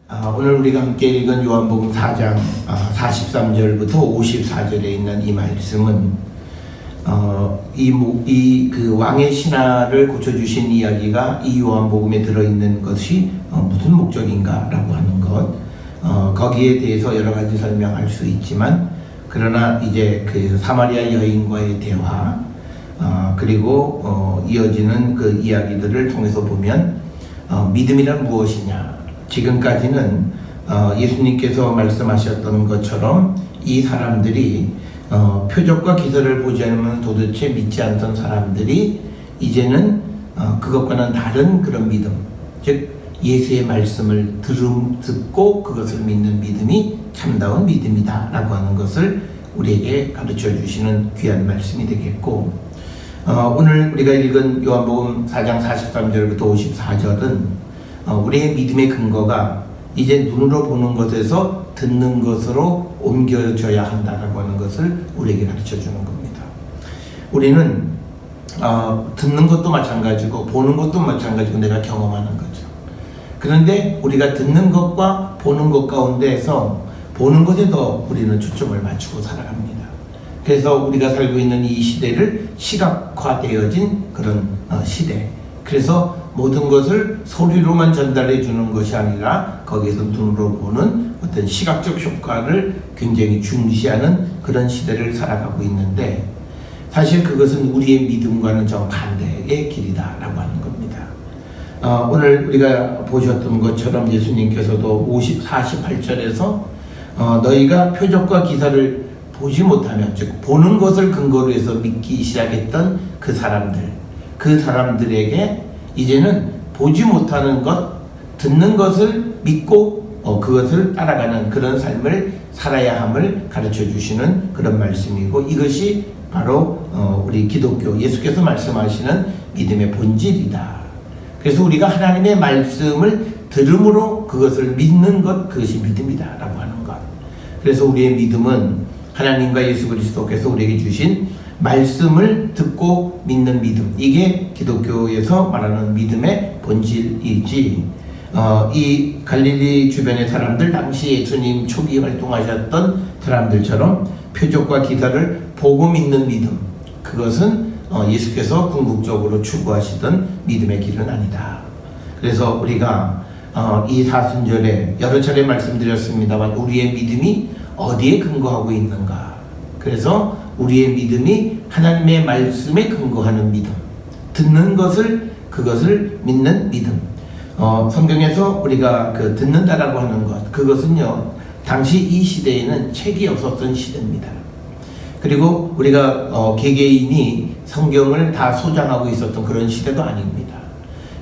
오늘 우리가 함께 읽은 요한복음 4장 43절부터 54절에 있는 이 말씀은 그 왕의 신하를 고쳐주신 이야기가 이 요한복음에 들어있는 것이 무슨 목적인가라고 하는 것, 거기에 대해서 여러 가지 설명할 수 있지만, 그러나 이제 그 사마리아 여인과의 대화, 그리고 이어지는 그 이야기들을 통해서 보면 믿음이란 무엇이냐, 지금까지는 예수님께서 말씀하셨던 것처럼 이 사람들이 표적과 기사를 보지 않으면 도대체 믿지 않던 사람들이 이제는 그것과는 다른 그런 믿음, 즉 예수의 말씀을 듣고 그것을 믿는 믿음이 참다운 믿음이다 라고 하는 것을 우리에게 가르쳐 주시는 귀한 말씀이 되겠고, 오늘 우리가 읽은 요한복음 4장 43절부터 54절은 우리의 믿음의 근거가 이제 눈으로 보는 것에서 듣는 것으로 옮겨져야 한다라고 하는 것을 우리에게 가르쳐 주는 겁니다. 우리는 듣는 것도 마찬가지고 보는 것도 마찬가지고 내가 경험하는 거죠. 그런데 우리가 듣는 것과 보는 것 가운데에서 보는 것에 더 우리는 초점을 맞추고 살아갑니다. 그래서 우리가 살고 있는 이 시대를 시각화되어진 그런 시대, 그래서 모든 것을 소리로만 전달해 주는 것이 아니라 거기에서 눈으로 보는 어떤 시각적 효과를 굉장히 중시하는 그런 시대를 살아가고 있는데, 사실 그것은 우리의 믿음과는 정반대의 길이다라고 하는 겁니다. 오늘 우리가 보셨던 것처럼 예수님께서도 48절에서 너희가 표적과 기사를 보지 못하면, 즉 보는 것을 근거로 해서 믿기 시작했던 그 사람들에게 이제는 보지 못하는 것, 듣는 것을 믿고 그것을 따라가는 그런 삶을 살아야 함을 가르쳐 주시는 그런 말씀이고, 이것이 바로 우리 기독교, 예수께서 말씀하시는 믿음의 본질이다. 그래서 우리가 하나님의 말씀을 들음으로 그것을 믿는 것, 그것이 믿음이다 라고 하는 것. 그래서 우리의 믿음은 하나님과 예수 그리스도께서 우리에게 주신 말씀을 듣고 믿는 믿음, 이게 기독교에서 말하는 믿음의 본질이지, 이 갈릴리 주변의 사람들, 당시 예수님 초기 활동하셨던 사람들처럼 표적과 기사를 보고 믿는 믿음, 그것은 예수께서 궁극적으로 추구하시던 믿음의 길은 아니다. 그래서 우리가 이 사순절에 여러 차례 말씀드렸습니다만 우리의 믿음이 어디에 근거하고 있는가, 그래서 우리의 믿음이 하나님의 말씀에 근거하는 믿음, 듣는 것을 그것을 믿는 믿음. 성경에서 우리가 그 듣는다라고 하는 것, 그것은요 당시 이 시대에는 책이 없었던 시대입니다. 그리고 우리가 개개인이 성경을 다 소장하고 있었던 그런 시대도 아닙니다.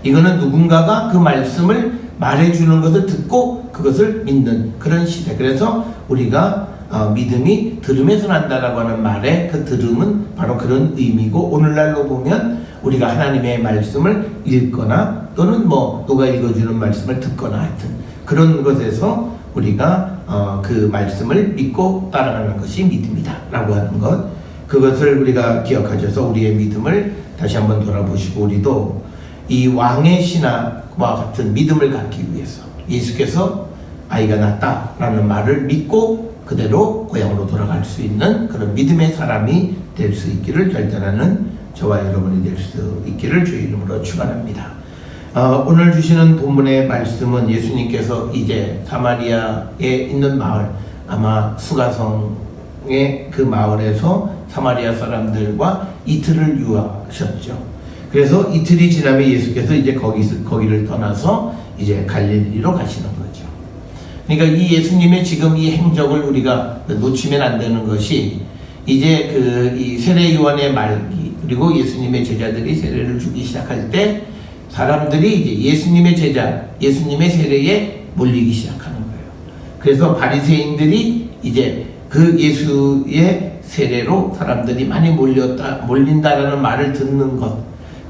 이거는 누군가가 그 말씀을 말해주는 것을 듣고 그것을 믿는 그런 시대. 그래서 우리가 믿음이 들음에서 난다라고 하는 말에 그 들음은 바로 그런 의미고, 오늘날로 보면 우리가 하나님의 말씀을 읽거나 또는 누가 읽어주는 말씀을 듣거나 하여튼 그런 것에서 우리가 그 말씀을 믿고 따라가는 것이 믿음이다 라고 하는 것, 그것을 우리가 기억하셔서 우리의 믿음을 다시 한번 돌아보시고, 우리도 이 왕의 신하와 같은 믿음을 갖기 위해서 예수께서 아이가 낳았다라는 말을 믿고 그대로 고향으로 돌아갈 수 있는 그런 믿음의 사람이 될 수 있기를 결단하는 저와 여러분이 될 수 있기를 주의 이름으로 축원합니다. 오늘 주시는 본문의 말씀은 예수님께서 이제 사마리아에 있는 마을, 아마 수가성의 그 마을에서 사마리아 사람들과 이틀을 유하셨죠. 그래서 이틀이 지나면 예수께서 이제 거기를 떠나서 이제 갈릴리로 가시는 거죠. 그러니까 이 예수님의 지금 이 행적을 우리가 놓치면 안 되는 것이, 이제 이 세례 요한의 말기, 그리고 예수님의 제자들이 세례를 주기 시작할 때 사람들이 이제 예수님의 제자, 예수님의 세례에 몰리기 시작하는 거예요. 그래서 바리새인들이 이제 그 예수의 세례로 사람들이 많이 몰린다라는 말을 듣는 것,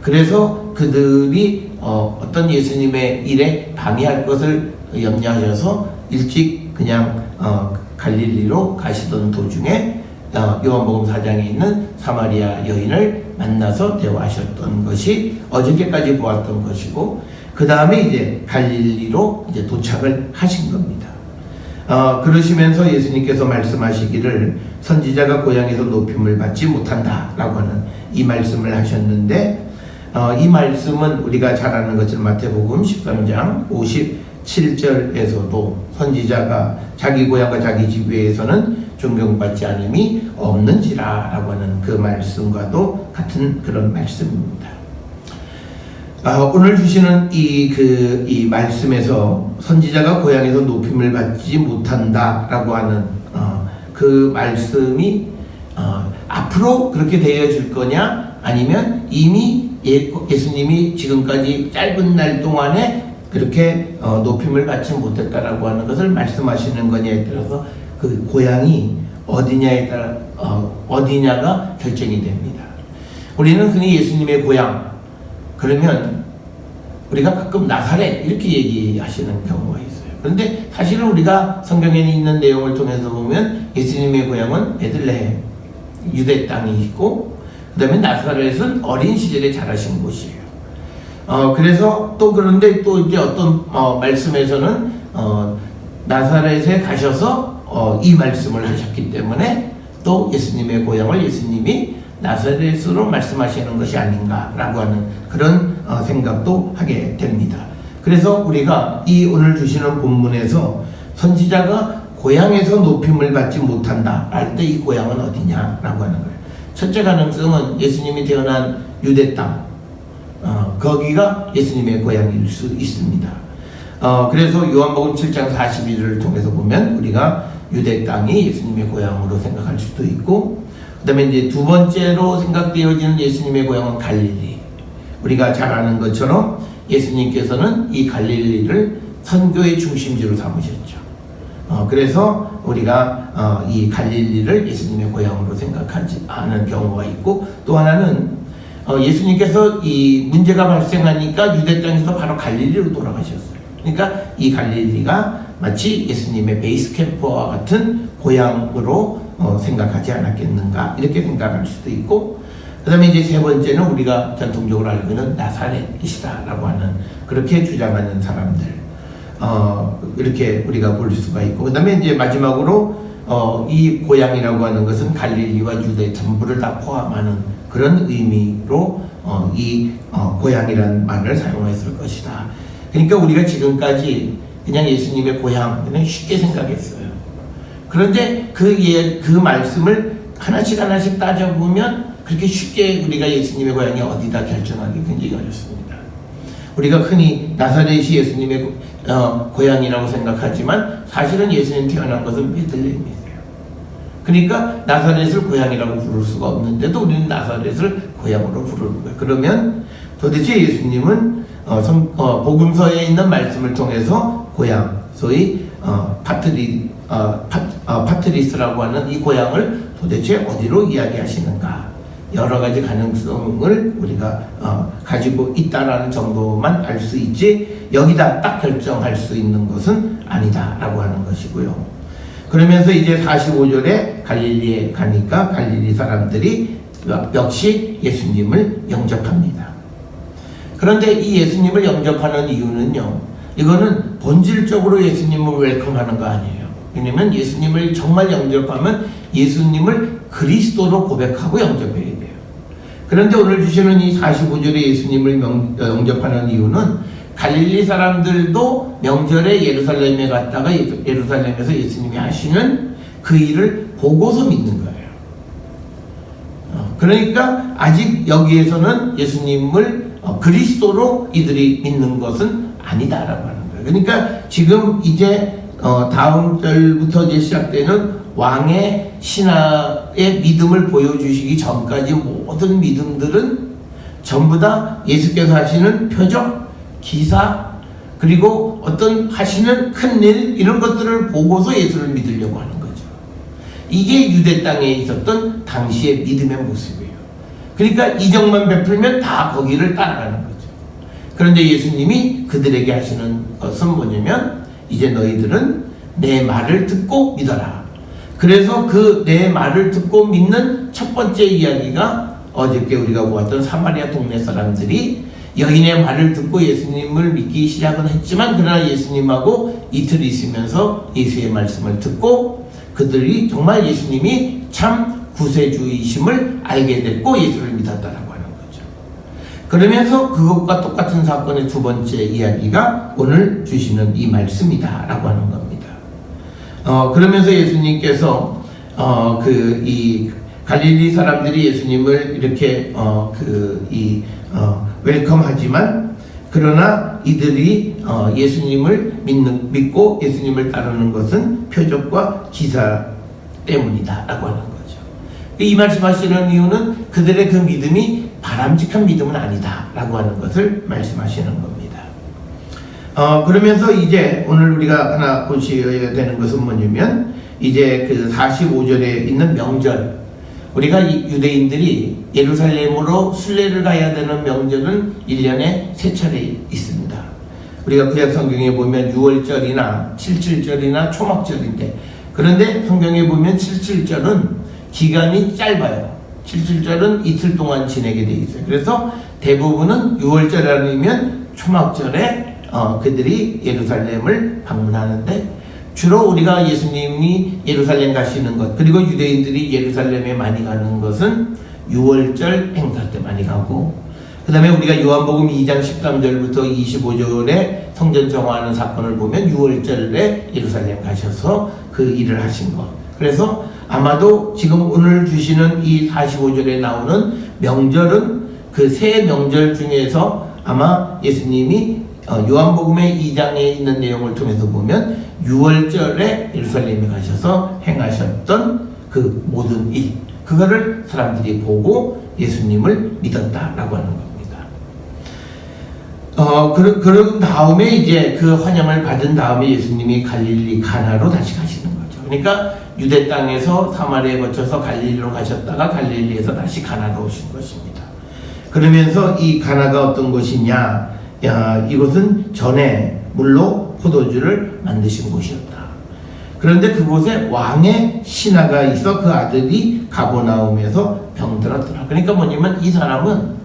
그래서 그들이 어떤 예수님의 일에 방해할 것을 염려하셔서 일찍 그냥 갈릴리로 가시던 도중에 요한복음 4장에 있는 사마리아 여인을 만나서 대화하셨던 것이 어저께까지 보았던 것이고, 그 다음에 이제 갈릴리로 이제 도착을 하신 겁니다. 그러시면서 예수님께서 말씀하시기를 선지자가 고향에서 높임을 받지 못한다라고 하는 이 말씀을 하셨는데, 이 말씀은 우리가 잘 아는 것처럼 마태복음 13장 57절에서도 선지자가 자기 고향과 자기 집 외에서는 존경받지 않음이 없는지라라고 하는 그 말씀과도 같은 그런 말씀입니다. 오늘 주시는 이 말씀에서 선지자가 고향에서 높임을 받지 못한다라고 하는 그 말씀이 앞으로 그렇게 되어질 거냐, 아니면 이미 예수님이 지금까지 짧은 날 동안에 그렇게 높임을 받지 못했다라고 하는 것을 말씀하시는 거냐에 따라서 그 고향이 어디냐에 따라 어디냐가 결정이 됩니다. 우리는 흔히 예수님의 고향 그러면 우리가 가끔 나사렛 이렇게 얘기하시는 경우가 있어요. 그런데 사실은 우리가 성경에 있는 내용을 통해서 보면 예수님의 고향은 베들레헴, 유대 땅이 있고, 그 다음에 나사렛은 어린 시절에 자라신 곳이에요. 그래서 또 그런데 또 이제 어떤 말씀에서는 나사렛에 가셔서 이 말씀을 하셨기 때문에 또 예수님의 고향을 예수님이 나사렛으로 말씀하시는 것이 아닌가라고 하는 그런 생각도 하게 됩니다. 그래서 우리가 이 오늘 주시는 본문에서 선지자가 고향에서 높임을 받지 못한다 할 때 이 고향은 어디냐라고 하는 거예요. 첫째 가능성은 예수님이 태어난 유대 땅, 거기가 예수님의 고향일 수 있습니다. 그래서 요한복음 7장 41절을 통해서 보면 우리가 유대 땅이 예수님의 고향으로 생각할 수도 있고, 그 다음에 이제 두 번째로 생각되어지는 예수님의 고향은 갈릴리. 우리가 잘 아는 것처럼 예수님께서는 이 갈릴리를 선교의 중심지로 삼으셨죠. 그래서 우리가 이 갈릴리를 예수님의 고향으로 생각하지 않은 경우가 있고, 또 하나는 예수님께서 이 문제가 발생하니까 유대 땅에서 바로 갈릴리로 돌아가셨어요. 그러니까 이 갈릴리가 마치 예수님의 베이스 캠프와 같은 고향으로 생각하지 않았겠는가, 이렇게 생각할 수도 있고, 그 다음에 이제 세 번째는 우리가 전통적으로 알고 있는 나사렛이다라고 하는, 그렇게 주장하는 사람들, 이렇게 우리가 볼 수가 있고, 그 다음에 이제 마지막으로 이 고향이라고 하는 것은 갈릴리와 유대 전부를 다 포함하는 그런 의미로 이 고향이라는 말을 사용했을 것이다. 그러니까 우리가 지금까지 그냥 예수님의 고향 그냥 쉽게 생각했어요. 그런데 그 말씀을 하나씩 따져보면 그렇게 쉽게 우리가 예수님의 고향이 어디다 결정하기 굉장히 어렵습니다. 우리가 흔히 나사렛이 예수님의 고향이라고 생각하지만 사실은 예수님 태어난 것은 베들레헴이에요. 그러니까 나사렛을 고향이라고 부를 수가 없는데도 우리는 나사렛을 고향으로 부르는 거예요. 그러면 도대체 예수님은 복음서에 있는 말씀을 통해서 고향, 소위 파트리스라고 하는 이 고향을 도대체 어디로 이야기하시는가, 여러 가지 가능성을 우리가 가지고 있다라는 정도만 알 수 있지, 여기다 딱 결정할 수 있는 것은 아니다라고 하는 것이고요. 그러면서 이제 45절에 갈릴리에 가니까 갈릴리 사람들이 역시 예수님을 영접합니다. 그런데 이 예수님을 영접하는 이유는요, 이거는 본질적으로 예수님을 웰컴하는 거 아니에요. 왜냐면 예수님을 정말 영접하면 예수님을 그리스도로 고백하고 영접해야 돼요. 그런데 오늘 주시는 이 45절에 예수님을 영접하는 이유는 갈릴리 사람들도 명절에 예루살렘에 갔다가 예루살렘에서 예수님이 하시는 그 일을 보고서 믿는 거예요. 그러니까 아직 여기에서는 예수님을 그리스도로 이들이 믿는 것은 아니다라고 하는 거예요. 그러니까 지금 이제 다음 절부터 이제 시작되는 왕의 신하의 믿음을 보여주시기 전까지 모든 믿음들은 전부 다 예수께서 하시는 표적, 기사, 그리고 어떤 하시는 큰일, 이런 것들을 보고서 예수를 믿으려고 하는 거죠. 이게 유대 땅에 있었던 당시의 믿음의 모습이에요. 그러니까 이적만 베풀면 다 거기를 따라가는 거죠. 그런데 예수님이 그들에게 하시는 것은 뭐냐면, 이제 너희들은 내 말을 듣고 믿어라. 그래서 그 내 말을 듣고 믿는 첫 번째 이야기가 어저께 우리가 보았던 사마리아 동네 사람들이 여인의 말을 듣고 예수님을 믿기 시작은 했지만 그러나 예수님하고 이틀 있으면서 예수의 말씀을 듣고 그들이 정말 예수님이 참 구세주이심을 알게 됐고 예수를 믿었다라고 하는 거죠. 그러면서 그것과 똑같은 사건의 두 번째 이야기가 오늘 주시는 이 말씀이다라고 하는 겁니다. 그러면서 예수님께서 이 갈릴리 사람들이 예수님을 이렇게 웰컴하지만 그러나 이들이 예수님을 믿고 예수님을 따르는 것은 표적과 기사 때문이다 라고 하는 거죠. 이 말씀하시는 이유는 그들의 그 믿음이 바람직한 믿음은 아니다 라고 하는 것을 말씀하시는 겁니다. 그러면서 이제 오늘 우리가 하나 보셔야 되는 것은 뭐냐면 이제 그 45절에 있는 명절, 우리가 유대인들이 예루살렘으로 순례를 가야 되는 명절은 1년에 3차례 있습니다. 우리가 구약 성경에 보면 6월절이나 7.7절이나 초막절인데, 그런데 성경에 보면 7.7절은 기간이 짧아요. 7.7절은 이틀 동안 지내게 돼 있어요. 그래서 대부분은 6월절 아니면 초막절에 그들이 예루살렘을 방문하는데, 주로 우리가 예수님이 예루살렘 가시는 것, 그리고 유대인들이 예루살렘에 많이 가는 것은 6월절 행사 때 많이 가고, 그 다음에 우리가 요한복음 2장 13절부터 25절에 성전 정화하는 사건을 보면 6월절에 예루살렘 가셔서 그 일을 하신 것. 그래서 아마도 지금 오늘 주시는 이 45절에 나오는 명절은 그 세 명절 중에서 아마 예수님이 요한복음의 2장에 있는 내용을 통해서 보면 6월절에 예루살렘에 가셔서 행하셨던 그 모든 일, 그거를 사람들이 보고 예수님을 믿었다라고 하는 겁니다. 그런 다음에 이제 그 환영을 받은 다음에 예수님이 갈릴리 가나로 다시 가시는 거죠. 그러니까 유대 땅에서 사마리아에 거쳐서 갈릴리로 가셨다가 갈릴리에서 다시 가나로 오신 것입니다. 그러면서 이 가나가 어떤 곳이냐? 이곳은 전에 물로 포도주를 만드신 곳이었다. 그런데 그곳에 왕의 신하가 있어 그 아들이 가버나움에서 병들었더라. 그러니까 뭐냐면 이 사람은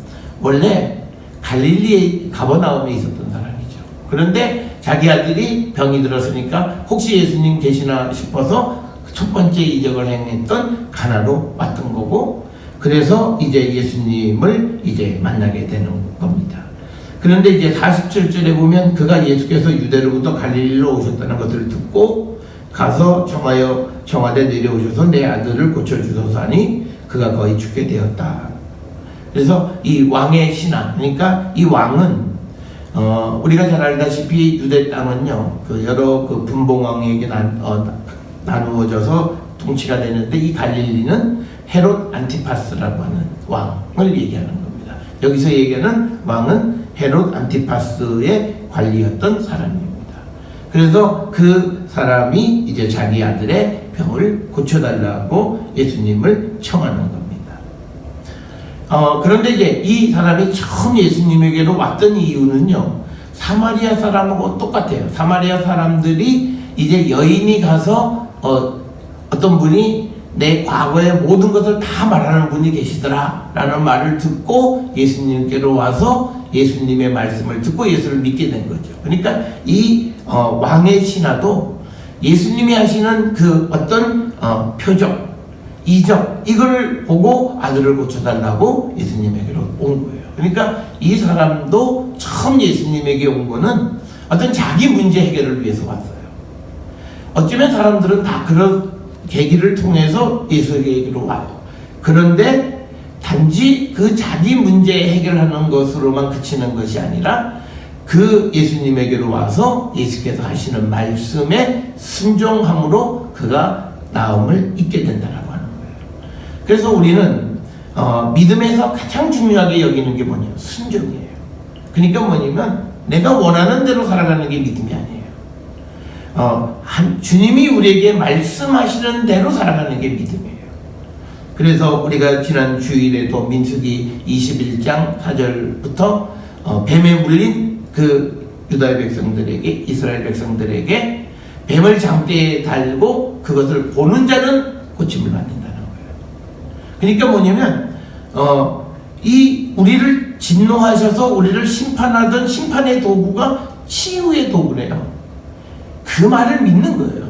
원래 갈릴리에 가버나움에 있었던 사람이죠. 그런데 자기 아들이 병이 들었으니까 혹시 예수님 계시나 싶어서 첫 번째 이적을 행했던 가나로 왔던 거고, 그래서 이제 예수님을 이제 만나게 되는 겁니다. 그런데 이제 47절에 보면 그가 예수께서 유대로부터 갈릴리로 오셨다는 것을 듣고 가서 정하되 내려오셔서 내 아들을 고쳐주소서 하니 그가 거의 죽게 되었다. 그래서 이 왕의 신하, 그러니까 이 왕은 우리가 잘 알다시피 유대 땅은요 그 여러 그 분봉왕에게 나누어져서 통치가 되는데, 이 갈릴리는 헤롯 안티파스라고 하는 왕을 얘기하는 겁니다. 여기서 얘기하는 왕은 헤롯 안티파스의 관리였던 사람입니다. 그래서 그 사람이 이제 자기 아들의 병을 고쳐달라고 예수님을 청하는 겁니다. 그런데 이제 이 사람이 처음 예수님에게로 왔던 이유는요, 사마리아 사람하고 똑같아요. 사마리아 사람들이 이제 여인이 가서 어떤 분이 내 과거의 모든 것을 다 말하는 분이 계시더라 라는 말을 듣고 예수님께로 와서 예수님의 말씀을 듣고 예수를 믿게 된 거죠. 그러니까 이 왕의 신하도 예수님이 하시는 그 어떤 표적, 이적, 이걸 보고 아들을 고쳐달라고 예수님에게로 온 거예요. 그러니까 이 사람도 처음 예수님에게 온 거는 어떤 자기 문제 해결을 위해서 왔어요. 어쩌면 사람들은 다 그런 계기를 통해서 예수에게로 와요. 그런데 단지 그 자기 문제 해결하는 것으로만 그치는 것이 아니라 그 예수님에게로 와서 예수께서 하시는 말씀에 순종함으로 그가 나음을 잊게 된다라고 하는 거예요. 그래서 우리는 믿음에서 가장 중요하게 여기는 게 뭐냐면 순종이에요. 그러니까 뭐냐면 내가 원하는 대로 살아가는 게 믿음이 아니에요. 주님이 우리에게 말씀하시는 대로 살아가는 게 믿음이에요. 그래서 우리가 지난 주일에도 민수기 21장 4절부터 뱀에 물린 그 유다의 백성들에게, 이스라엘 백성들에게 뱀을 장대에 달고 그것을 보는 자는 고침을 받는다는 거예요. 그러니까 뭐냐면 이 우리를 진노하셔서 우리를 심판하던 심판의 도구가 치유의 도구래요. 그 말을 믿는 거예요.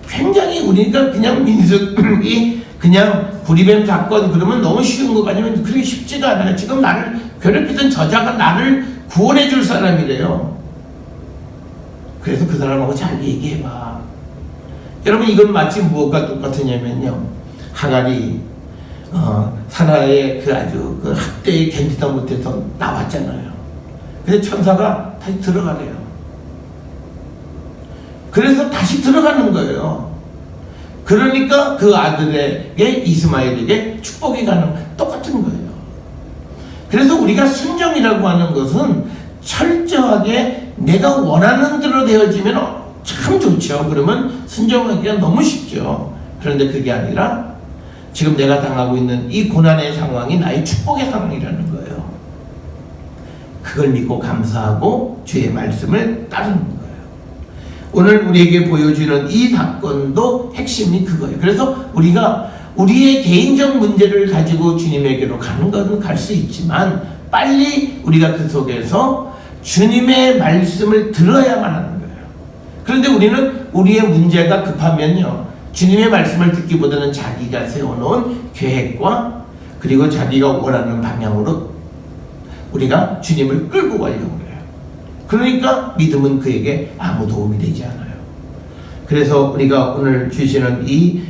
굉장히 우리가 그냥 민숙이 그냥 구리뱀 사건 그러면 너무 쉬운 것 같지만 그렇게 쉽지가 않아요. 지금 나를 괴롭히던 저자가 나를 구원해 줄 사람이래요. 그래서 그 사람하고 잘 얘기해봐. 여러분 이건 마치 무엇과 똑같으냐면요. 하갈이 사라의 그 아주 그 학대에 견디다 못해서 나왔잖아요. 근데 천사가 다시 들어가래요. 그래서 다시 들어가는 거예요. 그러니까 그 아들에게 이스마엘에게 축복이 가는 똑같은 거예요. 그래서 우리가 순종이라고 하는 것은 철저하게 내가 원하는 대로 되어지면 참 좋죠. 그러면 순종하기가 너무 쉽죠. 그런데 그게 아니라 지금 내가 당하고 있는 이 고난의 상황이 나의 축복의 상황이라는 거예요. 그걸 믿고 감사하고 주의 말씀을 따르는 거예요. 오늘 우리에게 보여주는 이 사건도 핵심이 그거예요. 그래서 우리가 우리의 개인적 문제를 가지고 주님에게로 가는 건 갈 수 있지만 빨리 우리가 그 속에서 주님의 말씀을 들어야만 하는 거예요. 그런데 우리는 우리의 문제가 급하면요, 주님의 말씀을 듣기보다는 자기가 세워놓은 계획과 그리고 자기가 원하는 방향으로 우리가 주님을 끌고 가려고 해요. 그러니까 믿음은 그에게 아무 도움이 되지 않아요. 그래서 우리가 오늘 주시는 이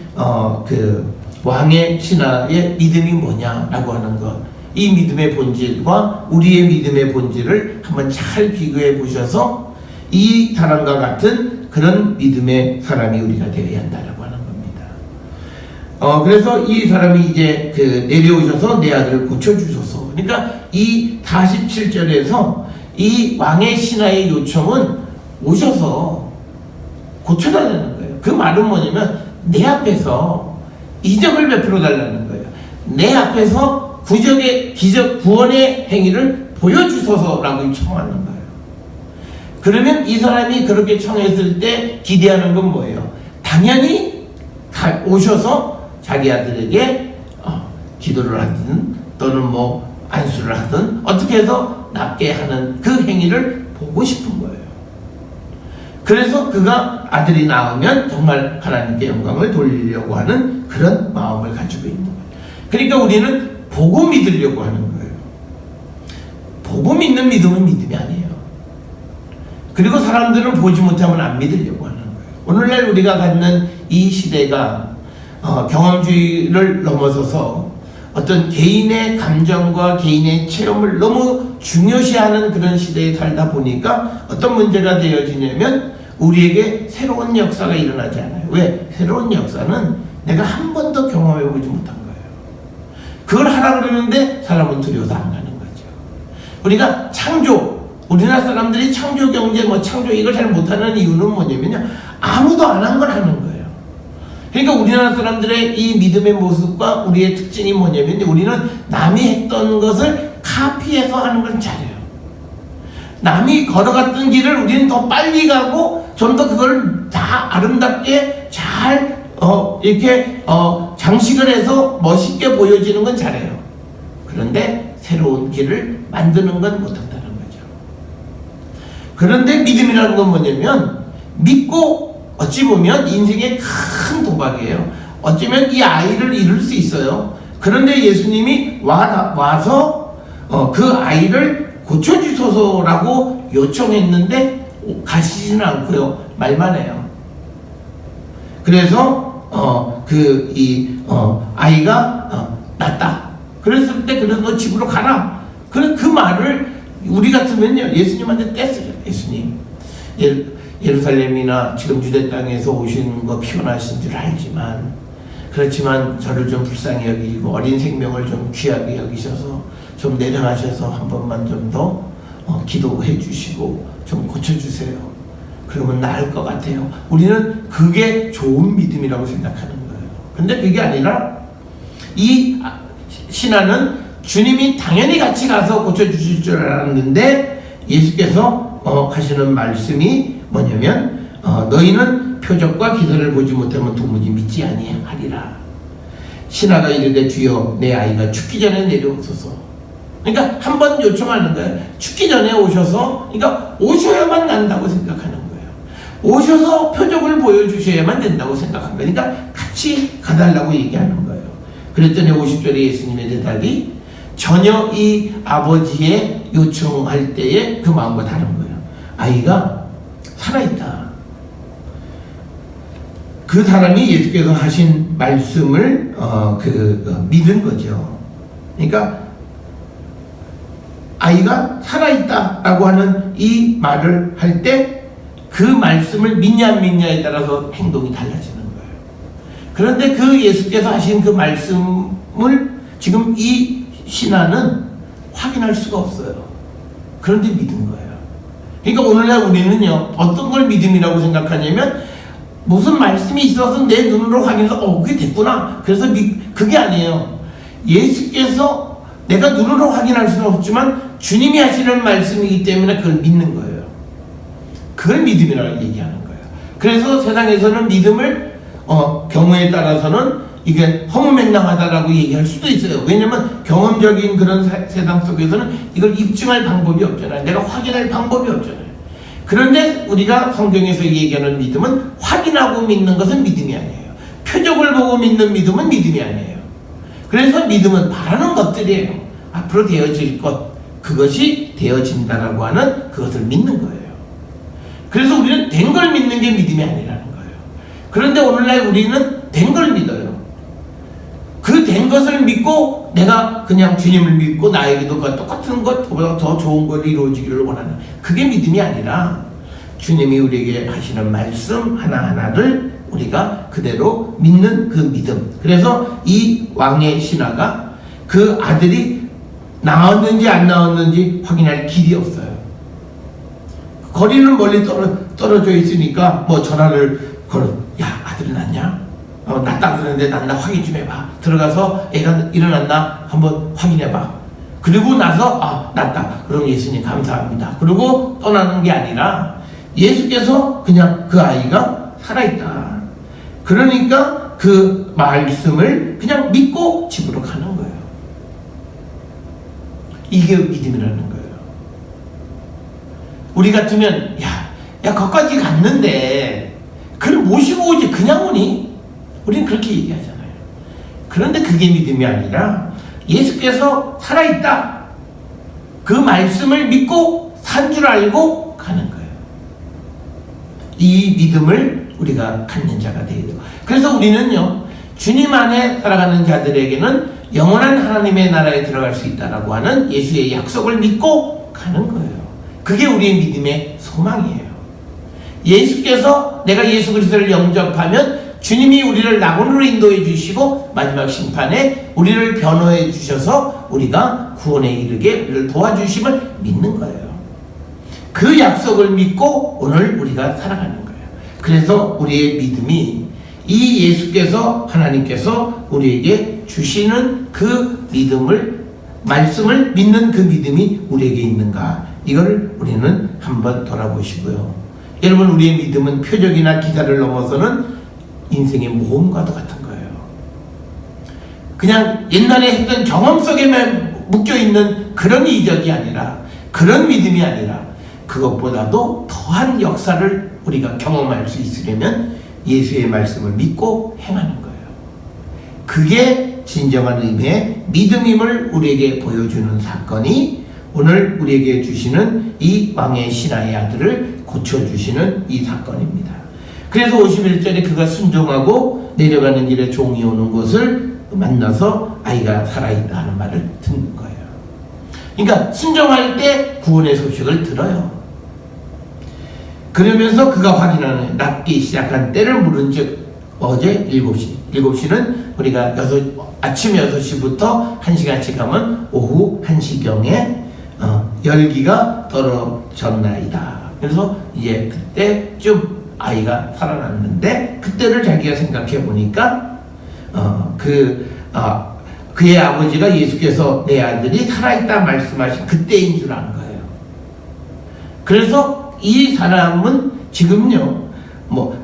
왕의 신하의 믿음이 뭐냐라고 하는 것, 이 믿음의 본질과 우리의 믿음의 본질을 한번 잘 비교해 보셔서 이 사람과 같은 그런 믿음의 사람이 우리가 되어야 한다라고 하는 겁니다. 그래서 이 사람이 이제 내려오셔서 내 아들을 고쳐주소서. 그러니까 이 47절에서 이 왕의 신하의 요청은 오셔서 고쳐달라는 거예요. 그 말은 뭐냐면 내 앞에서 이적을 베풀어 달라는 거예요. 내 앞에서 기적 구원의 행위를 보여주소서라고 청하는 거예요. 그러면 이 사람이 그렇게 청했을 때 기대하는 건 뭐예요? 당연히 오셔서 자기 아들에게 기도를 하든 또는 뭐 안수를 하든 어떻게 해서 낫게 하는 그 행위를 보고 싶은 거예요. 그래서 그가 아들이 나오면 정말 하나님께 영광을 돌리려고 하는 그런 마음을 가지고 있는 거예요. 그러니까 우리는 보고 믿으려고 하는 거예요. 보고 믿는 믿음은 믿음이 아니에요. 그리고 사람들은 보지 못하면 안 믿으려고 하는 거예요. 오늘날 우리가 갖는 이 시대가 경험주의를 넘어서서 어떤 개인의 감정과 개인의 체험을 너무 중요시하는 그런 시대에 살다 보니까 어떤 문제가 되어지냐면 우리에게 새로운 역사가 일어나지 않아요. 왜? 새로운 역사는 내가 한 번도 경험해보지 못한 거예요. 그걸 하라 그러는데 사람은 두려워서 안 가는 거죠. 우리가 우리나라 사람들이 창조 경제, 창조 이걸 잘 못하는 이유는 뭐냐면요, 아무도 안 한 걸 하는 거예요. 그러니까 우리나라 사람들의 이 믿음의 모습과 우리의 특징이 뭐냐면 우리는 남이 했던 것을 카피해서 하는 건 잘해요. 남이 걸어갔던 길을 우리는 더 빨리 가고 좀 더 그걸 다 아름답게 잘 이렇게 장식을 해서 멋있게 보여지는 건 잘해요. 그런데 새로운 길을 만드는 건 못한다는 거죠. 그런데 믿음이라는 건 뭐냐면 믿고 어찌 보면 인생의 큰 도박이에요. 어쩌면 이 아이를 잃을 수 있어요. 그런데 예수님이 와서 그 아이를 고쳐주소서라고 요청했는데 가시지는 않고요, 말만 해요. 그래서 아이가 낫다. 그랬을 때 그래서 너 집으로 가라. 그 말을 우리 같으면요, 예수님한테 떼쓰죠. 예수님, 예루살렘이나 지금 유대 땅에서 오신 거 피곤하신 줄 알지만, 그렇지만 저를 좀 불쌍히 여기고 어린 생명을 좀 귀하게 여기셔서 좀 내려가셔서 한 번만 좀 더 기도해 주시고 좀 고쳐주세요. 그러면 나을 것 같아요. 우리는 그게 좋은 믿음이라고 생각하는 거예요. 근데 그게 아니라 이 신하는 주님이 당연히 같이 가서 고쳐주실 줄 알았는데 예수께서 하시는 말씀이 뭐냐면 너희는 표적과 기사를 보지 못하면 도무지 믿지 아니하리라. 신하가 이르되 주여 내 아이가 죽기 전에 내려오소서. 그러니까 한 번 요청하는 거예요. 죽기 전에 오셔서, 그러니까 오셔야만 난다고 생각하는 거예요. 오셔서 표적을 보여주셔야만 된다고 생각한 거예요. 그러니까 같이 가달라고 얘기하는 거예요. 그랬더니 50절에 예수님의 대답이 전혀 이 아버지의 요청할 때의 그 마음과 다른 거예요. 아이가 살아있다. 그 사람이 예수께서 하신 말씀을 믿은 거죠. 그러니까 아이가 살아있다라고 하는 이 말을 할 때 그 말씀을 믿냐 안 믿냐에 따라서 행동이 달라지는 거예요. 그런데 그 예수께서 하신 그 말씀을 지금 이 신하는 확인할 수가 없어요. 그런데 믿은 거예요. 그러니까 오늘날 우리는요, 어떤 걸 믿음이라고 생각하냐면 무슨 말씀이 있어서 내 눈으로 확인해서 그게 됐구나. 그래서 그게 아니에요. 예수께서 내가 눈으로 확인할 수는 없지만 주님이 하시는 말씀이기 때문에 그걸 믿는 거예요. 그걸 믿음이라고 얘기하는 거예요. 그래서 세상에서는 믿음을 경우에 따라서는 이게 허무맹랑하다라고 얘기할 수도 있어요. 왜냐면 경험적인 그런 세상 속에서는 이걸 입증할 방법이 없잖아요. 내가 확인할 방법이 없잖아요. 그런데 우리가 성경에서 얘기하는 믿음은 확인하고 믿는 것은 믿음이 아니에요. 표적을 보고 믿는 믿음은 믿음이 아니에요. 그래서 믿음은 바라는 것들이에요. 앞으로 되어질 것, 그것이 되어진다라고 하는 그것을 믿는 거예요. 그래서 우리는 된 걸 믿는 게 믿음이 아니라는 거예요. 그런데 오늘날 우리는 된 걸 믿어요. 그 된 것을 믿고 내가 그냥 주님을 믿고 나에게도 그 똑같은 것보다 더 좋은 걸 이루어지기를 원하는, 그게 믿음이 아니라 주님이 우리에게 하시는 말씀 하나하나를 우리가 그대로 믿는 그 믿음. 그래서 이 왕의 신하가 그 아들이 나왔는지 안 나왔는지 확인할 길이 없어요. 거리는 멀리 떨어져 있으니까 뭐 전화를 야, 아들이 낳냐? 낳다 그러는데 낳나 확인 좀 해봐. 들어가서 애가 일어났나 한번 확인해봐. 그리고 나서 낳다. 그럼 예수님 감사합니다. 그리고 떠나는 게 아니라 예수께서 그냥 그 아이가 살아있다. 그러니까 그 말씀을 그냥 믿고 집으로 가는 거예요. 이게 믿음이라는 거예요. 우리 같으면 야 거기까지 갔는데 그를 모시고 오지 그냥 오니? 우리는 그렇게 얘기하잖아요. 그런데 그게 믿음이 아니라 예수께서 살아있다. 그 말씀을 믿고 산 줄 알고 가는 거예요. 이 믿음을 우리가 갖는 자가 되어야 돼요. 그래서 우리는요, 주님 안에 살아가는 자들에게는 영원한 하나님의 나라에 들어갈 수 있다라고 하는 예수의 약속을 믿고 가는 거예요. 그게 우리의 믿음의 소망이에요. 예수께서 내가 예수 그리스도를 영접하면 주님이 우리를 낙원으로 인도해 주시고 마지막 심판에 우리를 변호해 주셔서 우리가 구원에 이르게 우리를 도와주심을 믿는 거예요. 그 약속을 믿고 오늘 우리가 살아가는 거예요. 그래서 우리의 믿음이 이 예수께서 하나님께서 우리에게 주시는 그 믿음을, 말씀을 믿는 그 믿음이 우리에게 있는가, 이걸 우리는 한번 돌아보시고요. 여러분, 우리의 믿음은 표적이나 기사를 넘어서는 인생의 모험과도 같은 거예요. 그냥 옛날에 했던 경험 속에만 묶여있는 그런 이적이 아니라, 그런 믿음이 아니라 그것보다도 더한 역사를 우리가 경험할 수 있으려면 예수의 말씀을 믿고 행하는 거예요. 그게 진정한 의미의 믿음임을 우리에게 보여주는 사건이 오늘 우리에게 주시는 이 왕의 신하의 아들을 고쳐주시는 이 사건입니다. 그래서 51절에 그가 순종하고 내려가는 길에 종이 오는 것을 만나서 아이가 살아있다 하는 말을 듣는 거예요. 그러니까 순종할 때 구원의 소식을 들어요. 그러면서 그가 확인하는, 낫기 시작한 때를 물은 즉 어제 7시. 7시는 우리가 아침 6시부터 1시간씩 하면 오후 1시경에 열기가 떨어졌나이다. 그래서 이제 그때쯤 아이가 살아났는데, 그때를 자기가 생각해 보니까 그의 아버지가 예수께서 내 아들이 살아있다 말씀하신 그때인 줄 안 거예요. 그래서 이 사람은 지금요,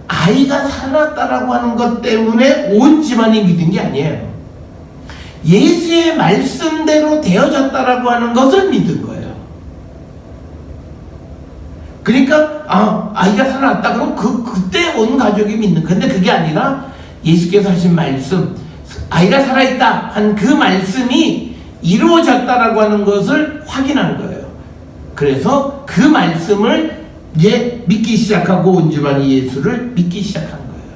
아이가 살았다라고 하는 것 때문에 온 집안이 믿은 게 아니에요. 예수의 말씀대로 되어졌다라고 하는 것을 믿은 거예요. 그러니까 아이가 살아났다 그럼 그때 온 가족이 믿는. 근데 그게 아니라 예수께서 하신 말씀, 아이가 살아있다 한 그 말씀이 이루어졌다라고 하는 것을 확인한 거예요. 그래서 그 말씀을 이제 믿기 시작하고 온 집안이 예수를 믿기 시작한 거예요.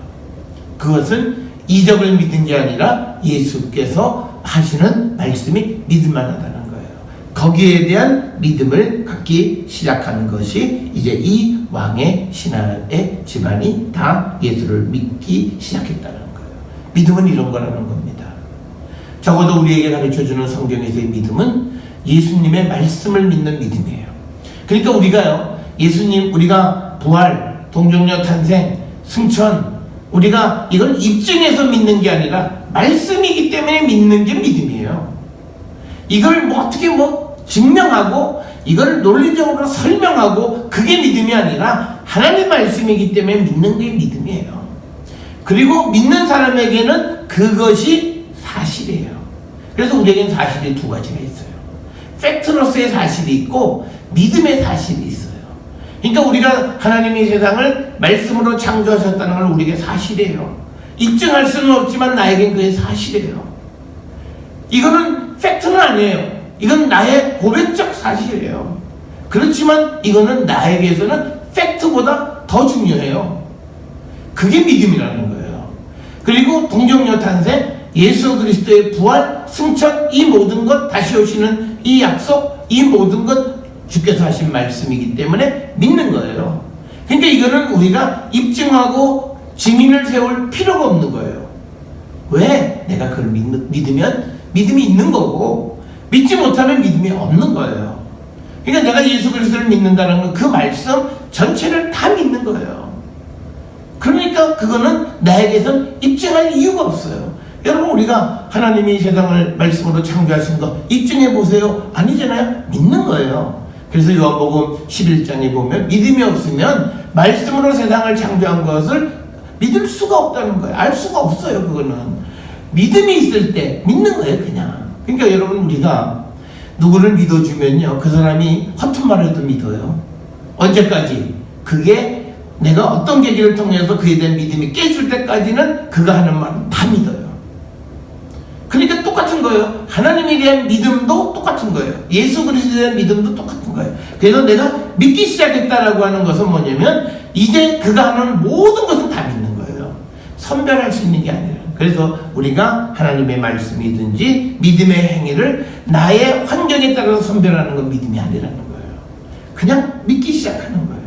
그것은 이적을 믿은 게 아니라 예수께서 하시는 말씀이 믿을만하다는 거예요. 거기에 대한 믿음을 갖기 시작한 것이 이제 이 왕의 신하의 집안이 다 예수를 믿기 시작했다는 거예요. 믿음은 이런 거라는 겁니다. 적어도 우리에게 가르쳐주는 성경에서의 믿음은 예수님의 말씀을 믿는 믿음이에요. 그러니까 우리가 부활, 동정녀 탄생, 승천, 우리가 이걸 입증해서 믿는 게 아니라 말씀이기 때문에 믿는 게 믿음이에요. 이걸 어떻게 증명하고 이걸 논리적으로 설명하고 그게 믿음이 아니라 하나님의 말씀이기 때문에 믿는 게 믿음이에요. 그리고 믿는 사람에게는 그것이 사실이에요. 그래서 우리에게는 사실이 두 가지가 있어요. 팩트로서의 사실이 있고 믿음의 사실이 있어요. 그러니까 우리가 하나님이 세상을 말씀으로 창조하셨다는 건 우리에게 사실이에요. 입증할 수는 없지만 나에겐 그게 사실이에요. 이거는 팩트는 아니에요. 이건 나의 고백적 사실이에요. 그렇지만 이거는 나에게서는 팩트보다 더 중요해요. 그게 믿음이라는 거예요. 그리고 동정녀 탄생, 예수 그리스도의 부활, 승천, 이 모든 것, 다시 오시는 이 약속, 이 모든 것 주께서 하신 말씀이기 때문에 믿는 거예요. 그러니까 이거는 우리가 입증하고 증인을 세울 필요가 없는 거예요. 왜? 내가 그걸 믿으면 믿음이 있는 거고, 믿지 못하면 믿음이 없는 거예요. 그러니까 내가 예수 그리스도를 믿는다는 건 그 말씀 전체를 다 믿는 거예요. 그러니까 그거는 나에게선 입증할 이유가 없어요. 여러분, 우리가 하나님이 세상을 말씀으로 창조하신 거 입증해 보세요. 아니잖아요. 믿는 거예요. 그래서 요한복음 11장에 보면 믿음이 없으면 말씀으로 세상을 창조한 것을 믿을 수가 없다는 거예요. 알 수가 없어요. 그거는 믿음이 있을 때 믿는 거예요. 그냥. 그러니까 여러분, 우리가 누구를 믿어주면요, 그 사람이 허튼 말을 해도 믿어요. 언제까지? 그게 내가 어떤 계기를 통해서 그에 대한 믿음이 깨질 때까지는 그가 하는 말은 다 믿어요. 그러니까 똑같은 거예요. 하나님에 대한 믿음도 똑같은 거예요. 예수 그리스도에 대한 믿음도 똑같은 거예요. 그래서 내가 믿기 시작했다라고 하는 것은 뭐냐면 이제 그가 하는 모든 것은 다 믿는 거예요. 선별할 수 있는 게 아니라. 그래서 우리가 하나님의 말씀이든지 믿음의 행위를 나의 환경에 따라서 선별하는 건 믿음이 아니라는 거예요. 그냥 믿기 시작하는 거예요.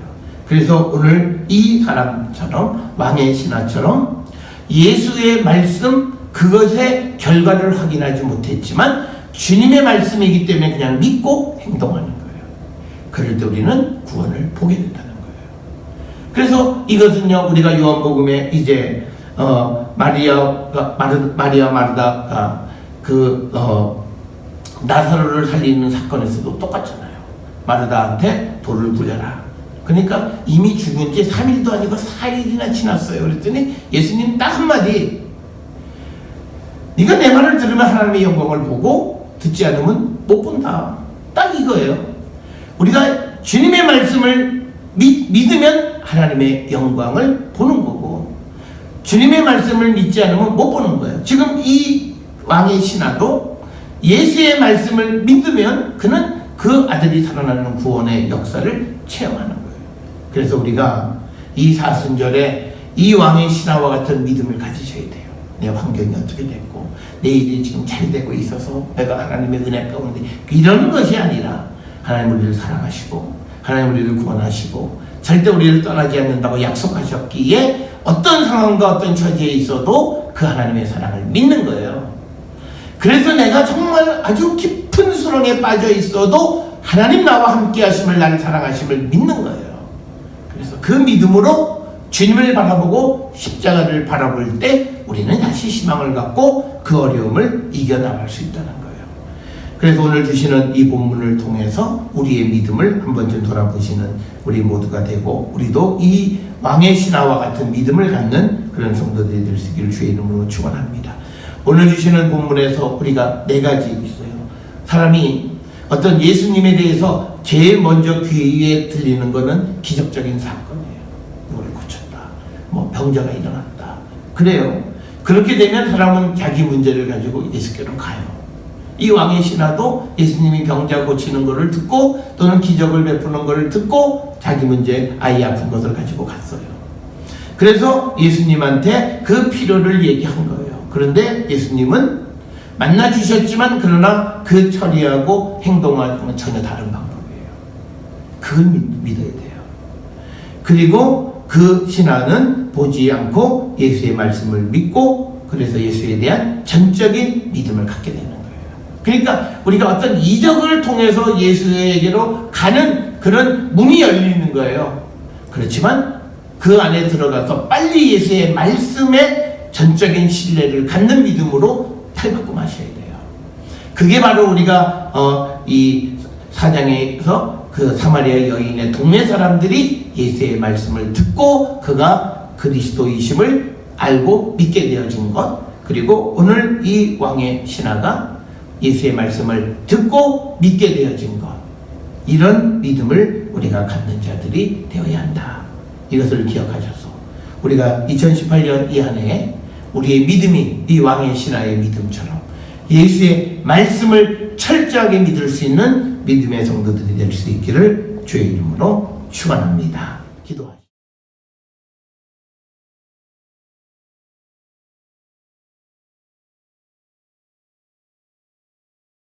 그래서 오늘 이 사람처럼, 왕의 신하처럼 예수의 말씀, 그것의 결과를 확인하지 못했지만 주님의 말씀이기 때문에 그냥 믿고 행동하는 거예요. 그럴 때 우리는 구원을 보게 된다는 거예요. 그래서 이것은요, 우리가 요한복음에 이제 마리아 마르다가 나사로를 살리는 사건에서도 똑같잖아요. 마르다한테 돌을 굴려라. 그러니까 이미 죽은 지 3일도 아니고 4일이나 지났어요. 그랬더니 예수님 딱 한마디, 네가 내 말을 들으면 하나님의 영광을 보고 듣지 않으면 못 본다. 딱 이거예요. 우리가 주님의 말씀을 믿으면 하나님의 영광을 보는 거고, 주님의 말씀을 믿지 않으면 못 보는 거예요. 지금 이 왕의 신하도 예수의 말씀을 믿으면 그는 그 아들이 살아나는 구원의 역사를 체험하는 거예요. 그래서 우리가 이 사순절에 이 왕의 신하와 같은 믿음을 가지셔야 돼요. 내 환경이 어떻게 됐고 내 일이 지금 잘 되고 있어서 내가 하나님의 은혜 가운데, 이런 것이 아니라 하나님 우리를 사랑하시고 하나님 우리를 구원하시고 절대 우리를 떠나지 않는다고 약속하셨기에 어떤 상황과 어떤 처지에 있어도 그 하나님의 사랑을 믿는 거예요. 그래서 내가 정말 아주 깊은 수렁에 빠져 있어도 하나님 나와 함께 하심을, 나를 사랑하심을 믿는 거예요. 그래서 그 믿음으로 주님을 바라보고 십자가를 바라볼 때 우리는 다시 희망을 갖고 그 어려움을 이겨나갈 수 있다는 거예요. 그래서 오늘 주시는 이 본문을 통해서 우리의 믿음을 한 번쯤 돌아보시는 우리 모두가 되고, 우리도 이 왕의 신하와 같은 믿음을 갖는 그런 성도들이 될 수 있기를 주의 이름으로 축원합니다. 오늘 주시는 본문에서 우리가 네 가지 있어요. 사람이 어떤 예수님에 대해서 제일 먼저 귀에 들리는 것은 기적적인 사건이에요. 누구를 고쳤다, 뭐 병자가 일어났다. 그래요. 그렇게 되면 사람은 자기 문제를 가지고 예수께로 가요. 이 왕의 신하도 예수님이 병자 고치는 것을 듣고 또는 기적을 베푸는 것을 듣고 자기 문제, 아이 아픈 것을 가지고 갔어요. 그래서 예수님한테 그 필요를 얘기한 거예요. 그런데 예수님은 만나 주셨지만 그러나 그 처리하고 행동하고는 전혀 다른 방법이에요. 그걸 믿어야 돼요. 그리고 그 신하는 보지 않고 예수의 말씀을 믿고 그래서 예수에 대한 전적인 믿음을 갖게 되는 거예요. 그러니까 우리가 어떤 이적을 통해서 예수에게로 가는 그런 문이 열리는 거예요. 그렇지만 그 안에 들어가서 빨리 예수의 말씀에 전적인 신뢰를 갖는 믿음으로 탈바꿈 하셔야 돼요. 그게 바로 우리가 이 4장에서 그 사마리아 여인의 동네 사람들이 예수의 말씀을 듣고 그가 그리스도이심을 알고 믿게 되어진 것, 그리고 오늘 이 왕의 신하가 예수의 말씀을 듣고 믿게 되어진 것, 이런 믿음을 우리가 갖는 자들이 되어야 한다. 이것을 기억하셔서 우리가 2018년 이 한 해에 우리의 믿음이 이 왕의 신하의 믿음처럼 예수의 말씀을 철저하게 믿을 수 있는 믿음의 성도들이 될 수 있기를 주의 이름으로 축원합니다. 기도하시죠.